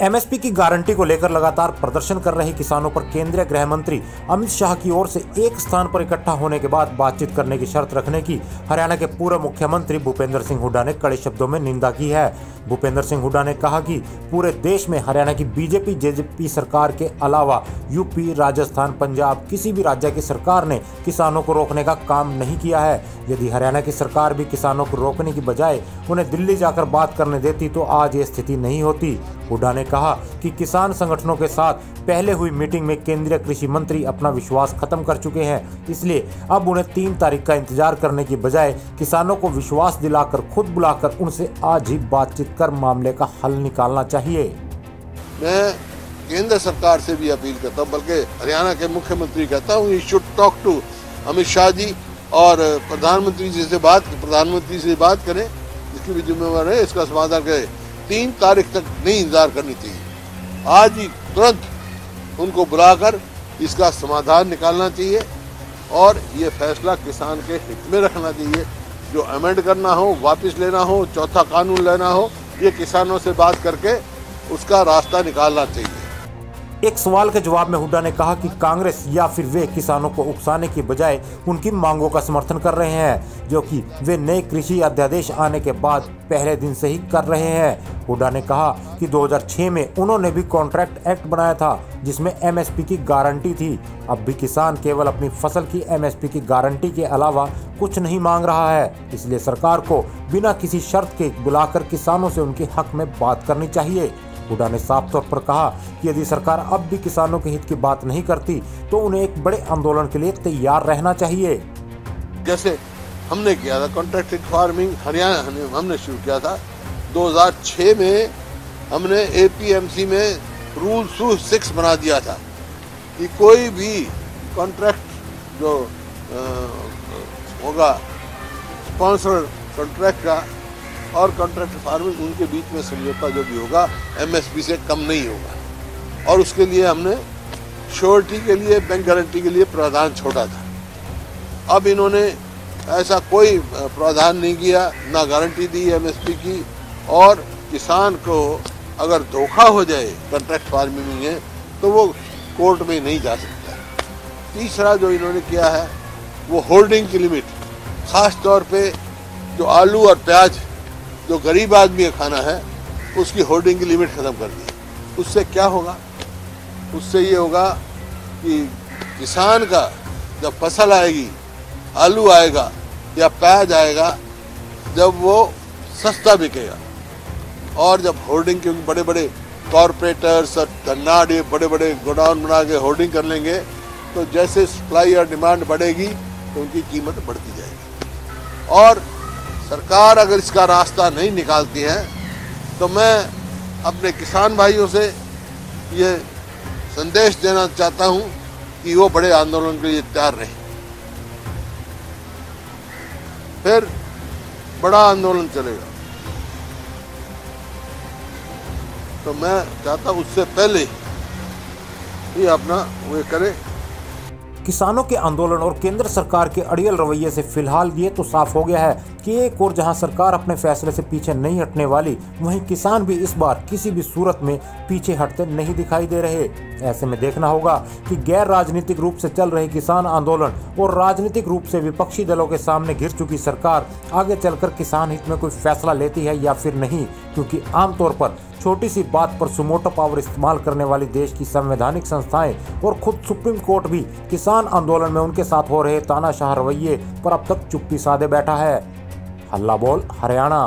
MSP की guarantee को लेकर लगातार प्रदर्शन कर रहे किसानों पर केंद्रीय गृह मंत्री अमित शाह की ओर से एक स्थान पर इकट्ठा होने के बाद बातचीत करने की शर्त रखने की हरियाणा के पूर्व मुख्यमंत्री भूपेंद्र सिंह हुड्डा ने कड़े शब्दों में निंदा की है। भूपेंद्र सिंह हुड्डा ने कहा कि पूरे देश में हरियाणा की बीजेपी जेजेपी सरकार के अलावा यूपी, राजस्थान, पंजाब किसी भी राज्य की सरकार ने किसानों को रोकने का काम नहीं किया है। यदि हरियाणा की सरकार भी किसानों को रोकने की बजाय उन्हें दिल्ली जाकर बात करने देती तो आज ये स्थिति नहीं होती। हुड्डा ने कहा कि किसान संगठनों के साथ पहले हुई मीटिंग में केंद्रीय कृषि मंत्री अपना विश्वास खत्म कर चुके हैं, इसलिए अब उन्हें 3 तारीख का इंतजार करने की बजाय किसानों को विश्वास दिलाकर खुद बुलाकर उनसे आज ही बातचीत कर मामले का हल निकालना चाहिए। मैं केंद्र सरकार से भी अपील करता हूँ, बल्कि हरियाणा के मुख्यमंत्री कहता हूँ, you should talk to Amit Shah ji और प्रधानमंत्री से बात करें, जिसकी भी जिम्मेवार है इसका समाधान करें। 3 तारीख तक नहीं इंतजार करनी चाहिए, आज ही तुरंत उनको बुलाकर इसका समाधान निकालना चाहिए और ये फैसला किसान के हित में रखना चाहिए। जो अमेंड करना हो, वापस लेना हो, चौथा कानून लेना हो, ये किसानों से बात करके उसका रास्ता निकालना चाहिए। एक सवाल के जवाब में हुड्डा ने कहा कि कांग्रेस या फिर वे किसानों को उकसाने की बजाय उनकी मांगों का समर्थन कर रहे हैं, जो कि वे नए कृषि अध्यादेश आने के बाद पहले दिन से ही कर रहे हैं। हुड्डा ने कहा कि 2006 में उन्होंने भी कॉन्ट्रैक्ट एक्ट बनाया था जिसमें एमएसपी की गारंटी थी। अब भी किसान केवल अपनी फसल की एमएसपी की गारंटी के अलावा कुछ नहीं मांग रहा है, इसलिए सरकार को बिना किसी शर्त के बुलाकर किसानों से उनके हक में बात करनी चाहिए। हुड्डा ने साफ तौर पर कहा कि यदि सरकार अब भी किसानों के हित की बात नहीं करती तो उन्हें एक बड़े आंदोलन के लिए तैयार रहना चाहिए। जैसे हमने किया था कॉन्ट्रैक्टेड फार्मिंग, हरियाणा हमने शुरू किया था 2006 में। हमने एपीएमसी में रूल 6 बना दिया था कि कोई भी कॉन्ट्रैक्ट जो होगा स्पॉन्सर्ड कॉन्ट्रैक्ट का और कॉन्ट्रैक्ट फार्मिंग, उनके बीच में समझौता जो भी होगा एमएसपी से कम नहीं होगा। और उसके लिए हमने श्योरिटी के लिए, बैंक गारंटी के लिए प्रावधान छोड़ा था। अब इन्होंने ऐसा कोई प्रावधान नहीं किया, ना गारंटी दी एमएसपी की। और किसान को अगर धोखा हो जाए कॉन्ट्रैक्ट फार्मिंग में तो वो कोर्ट में नहीं जा सकता। तीसरा जो इन्होंने किया है वो होल्डिंग की लिमिट, खास तौर पे जो आलू और प्याज जो गरीब आदमी का खाना है उसकी होल्डिंग की लिमिट ख़त्म कर दी। उससे क्या होगा? उससे ये होगा कि किसान का जब फसल आएगी, आलू आएगा या प्याज आएगा, जब वो सस्ता बिकेगा। और जब होल्डिंग, क्योंकि बड़े बड़े कॉरपोरेटर्स और धन्नाड ये बड़े बड़े गोडाउन बना के होल्डिंग कर लेंगे, तो जैसे सप्लाई और डिमांड बढ़ेगी तो उनकी कीमत बढ़ती जाएगी। और सरकार अगर इसका रास्ता नहीं निकालती है तो मैं अपने किसान भाइयों से ये संदेश देना चाहता हूं कि वो बड़े आंदोलन के लिए तैयार रहें। फिर बड़ा आंदोलन चलेगा, तो मैं चाहता हूं उससे पहले ये अपना वो करे। किसानों के आंदोलन और केंद्र सरकार के अड़ियल रवैये से फिलहाल ये तो साफ हो गया है कि एक और जहां सरकार अपने फैसले से पीछे नहीं हटने वाली, वहीं किसान भी इस बार किसी भी सूरत में पीछे हटते नहीं दिखाई दे रहे। ऐसे में देखना होगा कि गैर राजनीतिक रूप से चल रहे किसान आंदोलन और राजनीतिक रूप से विपक्षी दलों के सामने घिर चुकी सरकार आगे चलकर किसान हित में कोई फैसला लेती है या फिर नहीं, क्योंकि आमतौर पर छोटी सी बात पर सुमोटो पावर इस्तेमाल करने वाली देश की संवैधानिक संस्थाएं और खुद सुप्रीम कोर्ट भी किसान आंदोलन में उनके साथ हो रहे तानाशाह रवैये पर अब तक चुप्पी साधे बैठा है। हल्ला बोल हरियाणा।